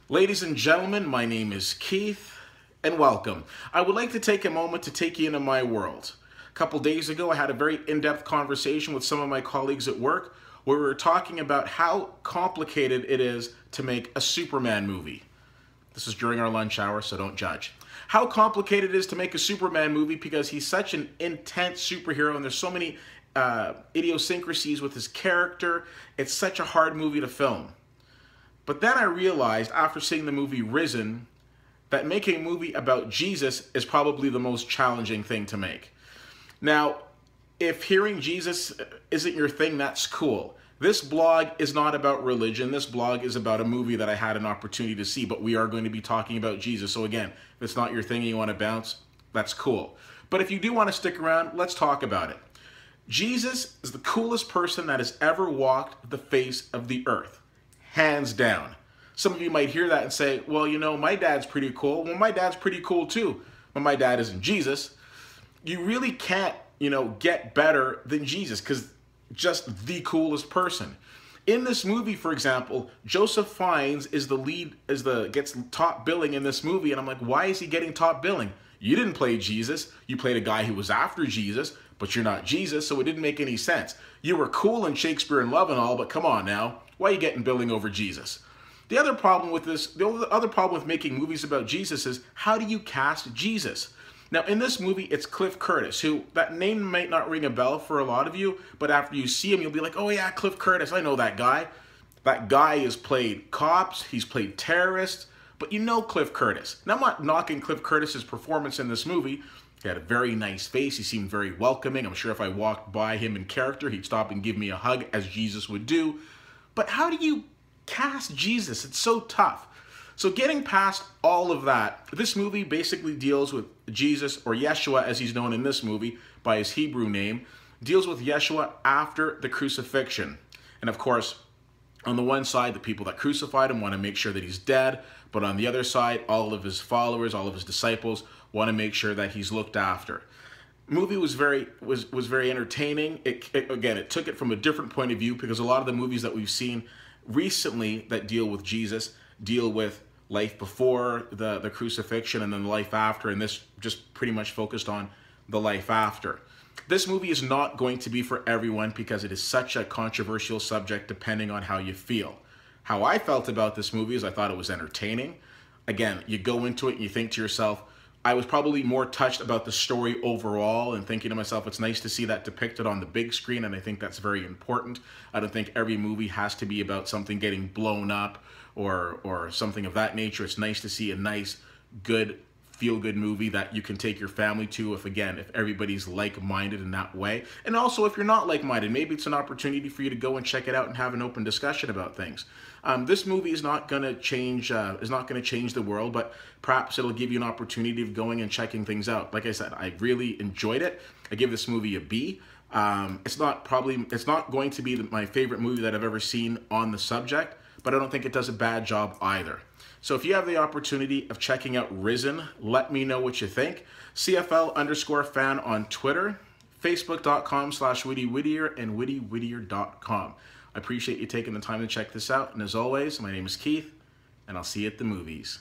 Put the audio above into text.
Ladies and gentlemen, my name is Keith, and welcome. I would like to take a moment to take you into my world. A couple days ago, I had a very in-depth conversation with some of my colleagues at work where we were talking about how complicated it is to make a Superman movie. This is during our lunch hour, so don't judge. How complicated it is to make a Superman movie because he's such an intense superhero and there's so many idiosyncrasies with his character. It's such a hard movie to film. But then I realized after seeing the movie Risen that making a movie about Jesus is probably the most challenging thing to make. Now, if hearing Jesus isn't your thing, that's cool. This blog is not about religion. This blog is about a movie that I had an opportunity to see, but we are going to be talking about Jesus. So again, if it's not your thing and you want to bounce, that's cool. But if you do want to stick around, let's talk about it. Jesus is the coolest person that has ever walked the face of the earth. Hands down. Some of you might hear that and say, well, you know, my dad's pretty cool. Well, my dad's pretty cool too, but my dad isn't Jesus. You really can't, get better than Jesus because just the coolest person. In this movie, for example, Joseph Fiennes is the lead, gets top billing in this movie, and I'm like, why is he getting top billing? You didn't play Jesus. You played a guy who was after Jesus, but you're not Jesus, so it didn't make any sense. You were cool in Shakespeare in Love and all, but come on now. Why are you getting billing over Jesus? The other problem with making movies about Jesus is how do you cast Jesus? Now, in this movie, it's Cliff Curtis, who, that name might not ring a bell for a lot of you, but after you see him, you'll be like, oh yeah, Cliff Curtis, I know that guy. That guy has played cops, he's played terrorists, but you know Cliff Curtis. Now, I'm not knocking Cliff Curtis's performance in this movie. He had a very nice face. He seemed very welcoming. I'm sure if I walked by him in character, he'd stop and give me a hug, as Jesus would do. But how do you cast Jesus? It's so tough. So getting past all of that, this movie basically deals with Jesus, or Yeshua as he's known in this movie by his Hebrew name, deals with Yeshua after the crucifixion. And of course, on the one side, the people that crucified him want to make sure that he's dead, but on the other side, all of his followers, all of his disciples want to make sure that he's looked after. Movie was very entertaining. It took it from a different point of view because a lot of the movies that we've seen recently that deal with Jesus deal with life before the crucifixion and then the life after, and this just pretty much focused on the life after. This movie is not going to be for everyone because it is such a controversial subject depending on how you feel. How I felt about this movie is I thought it was entertaining. Again, you go into it and you think to yourself, I was probably more touched about the story overall and thinking to myself, it's nice to see that depicted on the big screen, and I think that's very important. I don't think every movie has to be about something getting blown up or something of that nature. It's nice to see a nice, good, feel-good movie that you can take your family to if everybody's like-minded in that way. And also, if you're not like-minded, maybe it's an opportunity for you to go and check it out and have an open discussion about things. This movie is not going to change the world, but perhaps it'll give you an opportunity of going and checking things out. Like I said, I really enjoyed it. I give this movie a B. It's not going to be my favorite movie that I've ever seen on the subject, but I don't think it does a bad job either. So if you have the opportunity of checking out Risen, let me know what you think. CFL_fan on Twitter, Facebook.com/WittyWhittier, and WittyWhittier.com. I appreciate you taking the time to check this out. And as always, my name is Keith, and I'll see you at the movies.